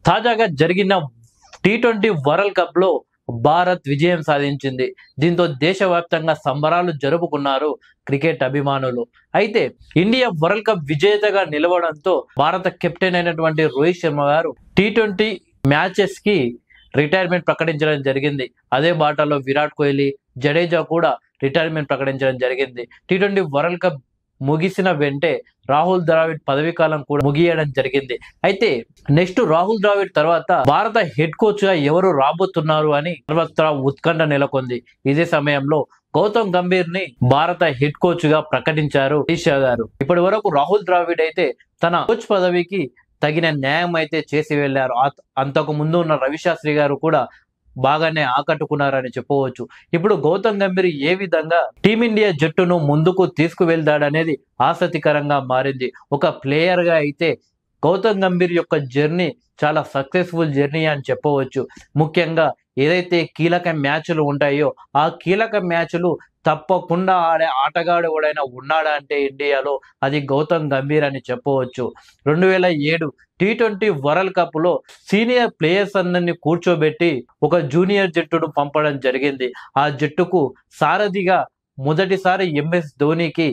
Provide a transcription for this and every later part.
తాజాగా జరిగిన T20 world cup లో భారత్ విజయం సాధించింది. దీంతో దేశవ్యాప్తంగా సంబరాలు జరుపుకున్నారు క్రికెట్ అభిమానులు. అయితే ఇండియా వరల్డ్ కప్ విజేతగా నిలవడంతో భారత కెప్టెన్ అయినటువంటి రోహిత్ శర్మ గారు టీ20 మ్యాచెస్ కి రిటైర్మెంట్ ప్రకటించడం జరిగింది. అదే బాటలో విరాట్ కోహ్లీ, జడేజా కూడా రిటైర్మెంట్ ప్రకటించడం జరిగింది. టీ20 వరల్డ్ కప్ ముగిసిన వెంటే రాహుల్ ద్రావిడ్ పదవీ కాలం కూడా ముగియడం జరిగింది. అయితే నెక్స్ట్ రాహుల్ ద్రావిడ్ తర్వాత భారత హెడ్ కోచ్ గా ఎవరు రాబోతున్నారు అని సర్వత్రా ఉత్కంఠ నెలకొంది. ఇదే సమయంలో గౌతమ్ గంభీర్ ని భారత హెడ్ కోచ్ గా ప్రకటించారు ఈషా గారు. ఇప్పటి వరకు రాహుల్ ద్రావిడ్ అయితే తన కోచ్ పదవికి తగిన న్యాయం అయితే చేసి వెళ్లారు. అంతకు ముందు ఉన్న రవిశాస్త్రి గారు కూడా బాగానే ఆకట్టుకున్నారని చెప్పవచ్చు. ఇప్పుడు గౌతమ్ గంభీర్ ఏ విధంగా టీమిండియా జట్టును ముందుకు తీసుకువెళ్తాడనేది ఆసక్తికరంగా మారింది. ఒక ప్లేయర్ గా అయితే గౌతమ్ గంభీర్ యొక్క జర్నీ చాలా సక్సెస్ఫుల్ జర్నీ అని చెప్పవచ్చు. ముఖ్యంగా ఏదైతే కీలక మ్యాచ్లు ఉంటాయో ఆ కీలక మ్యాచ్లు తప్పకుండా ఆడే ఆటగాడు ఎవడైనా ఉన్నాడా అంటే ఇండియాలో అది గౌతమ్ గంభీర్ అని చెప్పవచ్చు. 2007 టీ20 వరల్డ్ కప్ లో సీనియర్ ప్లేయర్స్ అందరినీ కూర్చోబెట్టి ఒక జూనియర్ జట్టును పంపడం జరిగింది. ఆ జట్టుకు సారథిగా మొదటిసారి ఎంఎస్ ధోనికి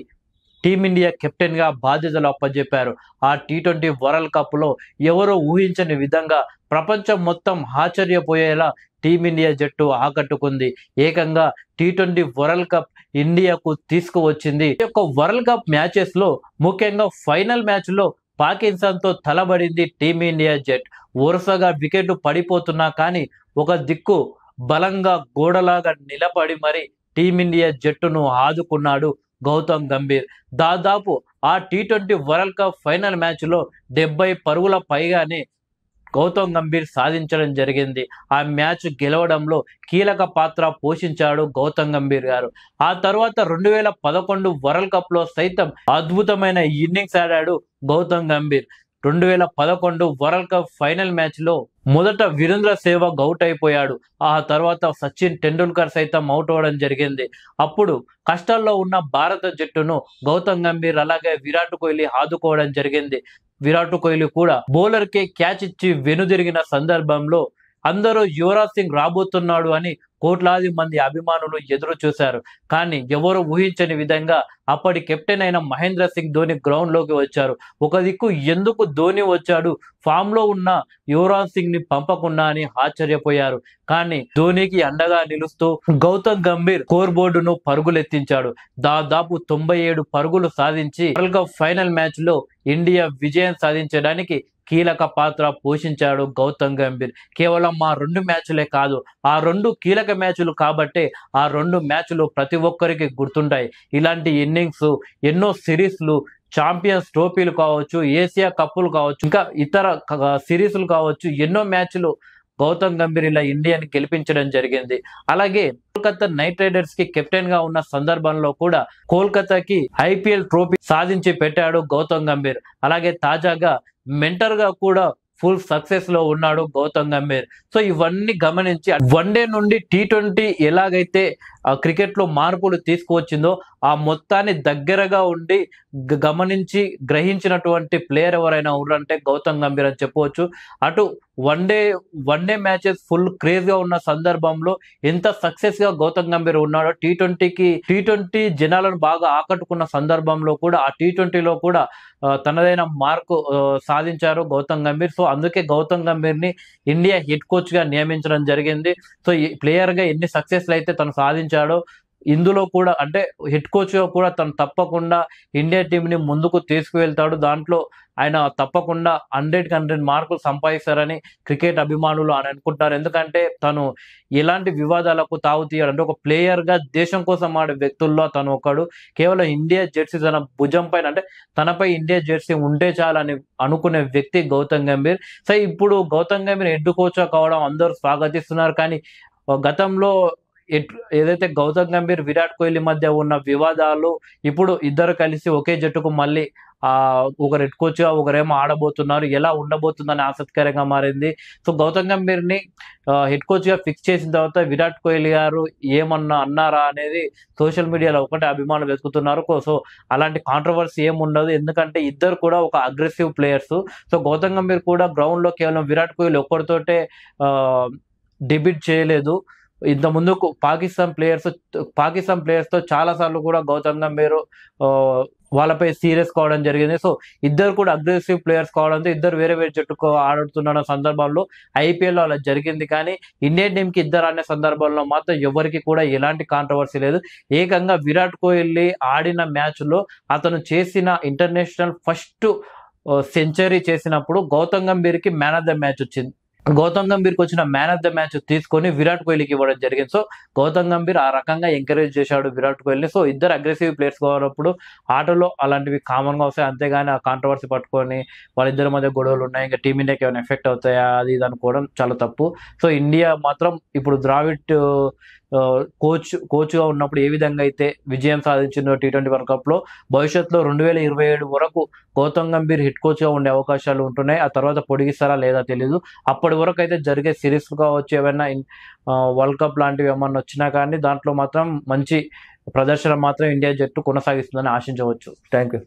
టీమిండియా కెప్టెన్ గా బాధ్యతలు అప్పచెప్పారు. ఆ టీ20 వరల్డ్ కప్ లో ఎవరో ఊహించని విధంగా ప్రపంచం మొత్తం ఆశ్చర్యపోయేలా టీమిండియా జట్టు ఆకట్టుకుంది. ఏకంగా టీ20 వరల్డ్ కప్ ఇండియాకు తీసుకువచ్చింది. ఈ యొక్క వరల్డ్ కప్ మ్యాచెస్ లో ముఖ్యంగా ఫైనల్ మ్యాచ్ లో పాకిస్తాన్ తో తలబడింది టీమిండియా జట్. వరుసగా వికెట్లు పడిపోతున్నా కానీ ఒక దిక్కు బలంగా గోడలాగా నిలబడి మరి టీమిండియా జట్టును ఆదుకున్నాడు గౌతమ్ గంభీర్. దాదాపు ఆ T20 world cup final match లో 70 పరుగుల పైగానే గౌతమ్ గంభీర్ సాధించడం జరిగింది. ఆ మ్యాచ్ గెలవడంలో కీలక పాత్ర పోషించాడు గౌతమ్ గంభీర్ గారు. ఆ తర్వాత 2011 వరల్డ్ కప్ లో సైతం అద్భుతమైన ఇన్నింగ్స్ ఆడాడు Gautam Gambhir. 2011 world cup final match లో మొదట వీరేంద్ర సెహ్వాగ్ అవుట్ అయిపోయాడు. ఆ తర్వాత సచిన్ టెండూల్కర్ సైతం అవుట్ అవ్వడం జరిగింది. అప్పుడు కష్టాల్లో ఉన్న భారత జట్టును గౌతమ్ గంభీర్ అలాగే విరాట్ కోహ్లీ ఆదుకోవడం జరిగింది. విరాట్ కోహ్లీ కూడా బౌలర్ కే క్యాచ్ ఇచ్చి వెనుదిరిగిన సందర్భంలో అందరూ యువరాజ్ సింగ్ రాబోతున్నాడు అని కోట్లాది మంది అభిమానులు ఎదురు చూశారు. కానీ ఎవరు ఊహించని విధంగా అప్పటి కెప్టెన్ అయిన మహేంద్ర సింగ్ ధోని గ్రౌండ్ లోకి వచ్చారు. ఒక దిక్కు ఎందుకు ధోని వచ్చాడు, ఫామ్ లో ఉన్న యువరాజ్ సింగ్ ని పంపకుండా అని ఆశ్చర్యపోయారు. కానీ ధోనికి అండగా నిలుస్తూ గౌతమ్ గంభీర్ స్కోర్ బోర్డును పరుగులెత్తించాడు. దాదాపు 97 పరుగులు సాధించి వరల్డ్ కప్ ఫైనల్ మ్యాచ్ లో ఇండియా విజయం సాధించడానికి కీలక పాత్ర పోషించాడు గౌతమ్ గంభీర్. కేవలం ఆ 2 మ్యాచ్లే కాదు, ఆ 2 కీలక మ్యాచ్లు కాబట్టే ఆ 2 మ్యాచ్లు ప్రతి ఒక్కరికి గుర్తుంటాయి. ఇలాంటి ఇన్నింగ్స్ ఎన్నో సిరీస్లు, ఛాంపియన్స్ ట్రోఫీలు కావచ్చు, ఏసియా కప్పులు కావచ్చు, ఇంకా ఇతర సిరీస్లు కావచ్చు, ఎన్నో మ్యాచ్లు గౌతమ్ గంభీర్ ఇలా ఇండియాని గెలిపించడం జరిగింది. అలాగే కోల్కతా నైట్ రైడర్స్ కి కెప్టెన్ గా ఉన్న సందర్భంలో కూడా కోల్కతాకి ఐపీఎల్ ట్రోఫీ సాధించి పెట్టాడు గౌతమ్ గంభీర్. అలాగే తాజాగా మెంటర్ గా కూడా ఫుల్ సక్సెస్ లో ఉన్నాడు గౌతమ్ గంభీర్. సో ఇవన్నీ గమనించి వన్డే నుండి టీ20 ఎలాగైతే క్రికెట్ లో మార్పులు తీసుకువచ్చిందో ఆ మొత్తాన్ని దగ్గరగా ఉండి గమనించి గ్రహించినటువంటి ప్లేయర్ ఎవరైనా ఉన్నారంటే గౌతమ్ గంభీర్ అని చెప్పవచ్చు. అటు వన్డే మ్యాచెస్ ఫుల్ క్రేజ్ గా ఉన్న సందర్భంలో ఎంత సక్సెస్ గా గౌతమ్ గంభీర్ ఉన్నాడో టీ20 జనాలను బాగా ఆకట్టుకున్న సందర్భంలో కూడా ఆ టీ20లో కూడా తనదైన మార్కు సాధించారు గౌతమ్ గంభీర్. సో అందుకే గౌతమ్ గంభీర్ ని ఇండియా హెడ్ కోచ్ గా నియమించడం జరిగింది. సో ఈ ప్లేయర్ గా ఎన్ని సక్సెస్లు అయితే తను సాధించాడో ఇందులో కూడా అంటే హెడ్ కోచ్ గా కూడా తను తప్పకుండా ఇండియా టీం ని ముందుకు తీసుకువెళ్తాడు. దాంట్లో ఆయన తప్పకుండా 100కి 100 మార్కులు సంపాదిస్తారని క్రికెట్ అభిమానులు అని అనుకుంటారు. ఎందుకంటే తను ఎలాంటి వివాదాలకు తావు తీయడు. అంటే ఒక ప్లేయర్ గా దేశం కోసం ఆడే వ్యక్తుల్లో తను ఒకడు. కేవలం ఇండియా జెర్సీ తన భుజం పైన అంటే తనపై ఇండియా జెర్సీ ఉంటే చాలని అనుకునే వ్యక్తి గౌతమ్ గంభీర్. సో ఇప్పుడు గౌతమ్ గంభీర్ హెడ్ కోచ్ కావడం అందరూ స్వాగతిస్తున్నారు. కానీ గతంలో ఏదైతే గౌతమ్ గంభీర్ విరాట్ కోహ్లీ మధ్య ఉన్న వివాదాలు ఇప్పుడు ఇద్దరు కలిసి ఒకే జట్టుకు మళ్ళీ ఒకరు హెడ్ కోచ్ గా ఒకరేమో ఆడబోతున్నారు, ఎలా ఉండబోతుందని ఆసక్తికరంగా మారింది. సో గౌతమ్ గంభీర్ ని హెడ్ కోచ్ గా ఫిక్స్ చేసిన తర్వాత విరాట్ కోహ్లీ గారు ఏమన్నా అన్నారా అనేది సోషల్ మీడియాలో ఒకటే అభిమానులు వెతుకుతున్నారు. సో అలాంటి కాంట్రవర్సీ ఏమి ఉండదు, ఎందుకంటే ఇద్దరు కూడా ఒక aggressive players. So Gautam Gambhir కూడా గ్రౌండ్ లో కేవలం విరాట్ కోహ్లీ ఒక్కరితోటే డెబ్యూట్ చేయలేదు. ఇంత ముందుకు పాకిస్తాన్ ప్లేయర్స్ తో చాలా సార్లు కూడా గౌతమ్ గంభీర్ వాళ్ళపై సీరియస్ కావడం జరిగింది. సో ఇద్దరు కూడా అగ్రెసివ్ ప్లేయర్స్ కావడంతో ఇద్దరు వేరే వేరే జట్టుకు ఆడుతున్న సందర్భాల్లో ఐపీఎల్ అలా జరిగింది. కానీ ఇండియన్ టీమ్ కి ఇద్దరు ఆడిన సందర్భంలో మాత్రం ఎవరికి కూడా ఎలాంటి కాంట్రవర్సీ లేదు. ఏకంగా విరాట్ కోహ్లీ ఆడిన మ్యాచ్ లో అతను చేసిన ఇంటర్నేషనల్ ఫస్ట్ సెంచరీ చేసినప్పుడు గౌతమ్ గంభీర్ కి మ్యాన్ ఆఫ్ ద మ్యాచ్ వచ్చింది. గౌతమ్ గంభీర్కి వచ్చిన మ్యాన్ ఆఫ్ ద మ్యాచ్ తీసుకొని విరాట్ కోహ్లీకి ఇవ్వడం జరిగింది. సో గౌతమ్ గంభీర్ ఆ రకంగా ఎంకరేజ్ చేశాడు విరాట్ కోహ్లీని. సో ఇద్దరు అగ్రెసివ్ ప్లేయర్స్ కావాలప్పుడు ఆటలో అలాంటివి కామన్ గా వస్తాయి, అంతేగాని ఆ కాంట్రవర్సీ పట్టుకొని వాళ్ళిద్దరి మధ్య గొడవలు ఉన్నాయి, ఇంకా టీమిండియాకి ఏమైనా ఎఫెక్ట్ అవుతాయా అది ఇది అనుకోవడం చాలా తప్పు. సో ఇండియా మాత్రం ఇప్పుడు ద్రావిడ్ కోచ్ గా ఉన్నప్పుడు ఏ విధంగా అయితే విజయం సాధించిందో T20 వరల్డ్ కప్ లో, భవిష్యత్తులో 2027 వరకు గౌతమ్ గంభీర్ హెడ్ కోచ్ గా ఉండే అవకాశాలు ఉంటున్నాయి. ఆ తర్వాత పొడిగిస్తారా లేదా తెలియదు. అప్పటి వరకు అయితే జరిగే సిరీస్ కావచ్చు, ఏమైనా వరల్డ్ కప్ లాంటివి ఏమన్నా వచ్చినా కానీ దాంట్లో మాత్రం మంచి ప్రదర్శన మాత్రం ఇండియా జట్టు కొనసాగిస్తుందని ఆశించవచ్చు. Thank you.